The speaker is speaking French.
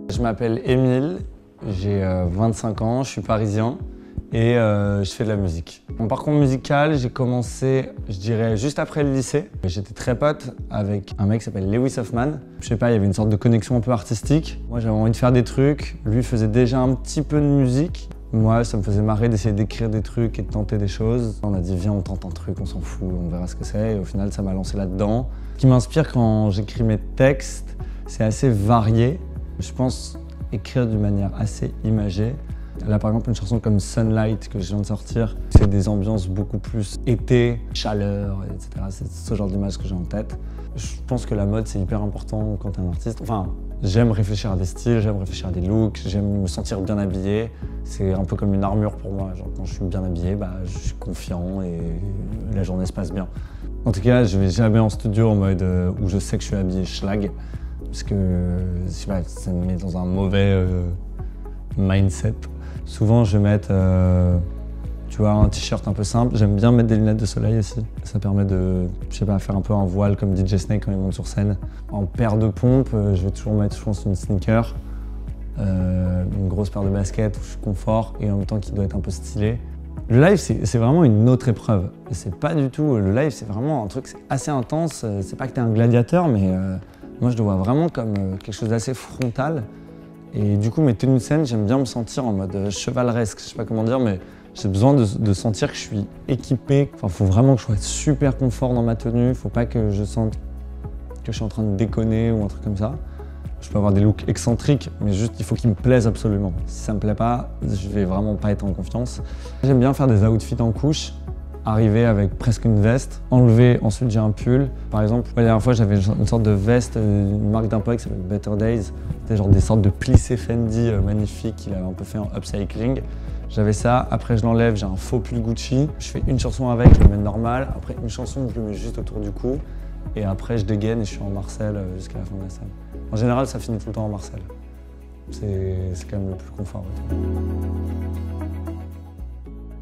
Je m'appelle Émile, j'ai 25 ans, je suis parisien et je fais de la musique. Mon parcours musical, j'ai commencé, je dirais, juste après le lycée. J'étais très pote avec un mec qui s'appelle Lewis Hoffman. Je sais pas, il y avait une sorte de connexion un peu artistique. Moi, j'avais envie de faire des trucs. Lui faisait déjà un petit peu de musique. Moi, ça me faisait marrer d'essayer d'écrire des trucs et de tenter des choses. On a dit, viens, on tente un truc, on s'en fout, on verra ce que c'est. Et au final, ça m'a lancé là-dedans. Ce qui m'inspire quand j'écris mes textes, c'est assez varié. Je pense écrire d'une manière assez imagée. Là, par exemple, une chanson comme Sunlight que je viens de sortir, c'est des ambiances beaucoup plus été, chaleur, etc. C'est ce genre d'image que j'ai en tête. Je pense que la mode, c'est hyper important quand t'es un artiste. Enfin, j'aime réfléchir à des styles, j'aime réfléchir à des looks, j'aime me sentir bien habillé. C'est un peu comme une armure pour moi. Genre, quand je suis bien habillé, je suis confiant et la journée se passe bien. En tout cas, je vais jamais en studio en mode où je sais que je suis habillé schlag. Parce que je sais pas, ça me met dans un mauvais mindset. Souvent, je vais mettre tu vois, un t-shirt un peu simple. J'aime bien mettre des lunettes de soleil aussi. Ça permet de, je sais pas, faire un peu un voile comme DJ Snake quand il monte sur scène. En paire de pompes, je vais toujours mettre, je pense, une sneaker, une grosse paire de baskets où je suis confort et en même temps qui doit être un peu stylé. Le live, c'est vraiment une autre épreuve. C'est pas du tout, le live, c'est vraiment un truc assez intense. C'est pas que t'es un gladiateur, mais moi, je le vois vraiment comme quelque chose d'assez frontal. Et du coup, mes tenues de scène, j'aime bien me sentir en mode chevaleresque. Je sais pas comment dire, mais j'ai besoin de sentir que je suis équipé. Enfin, faut vraiment que je sois super confort dans ma tenue. Faut pas que je sente que je suis en train de déconner ou un truc comme ça. Je peux avoir des looks excentriques, mais juste, il faut qu'ils me plaisent absolument. Si ça me plaît pas, je vais vraiment pas être en confiance. J'aime bien faire des outfits en couche. Arriver avec presque une veste, enlever, ensuite j'ai un pull. Par exemple, la dernière fois j'avais une sorte de veste, une marque d'un pote qui s'appelle Better Days. C'était genre des sortes de plissés Fendi magnifiques qu'il avait un peu fait en upcycling. J'avais ça, après je l'enlève, j'ai un faux pull Gucci. Je fais une chanson avec, je le mets normal. Après une chanson, je le mets juste autour du cou. Et après je dégaine et je suis en Marcel jusqu'à la fin de la scène. En général, ça finit tout le temps en Marcel. C'est quand même le plus confort.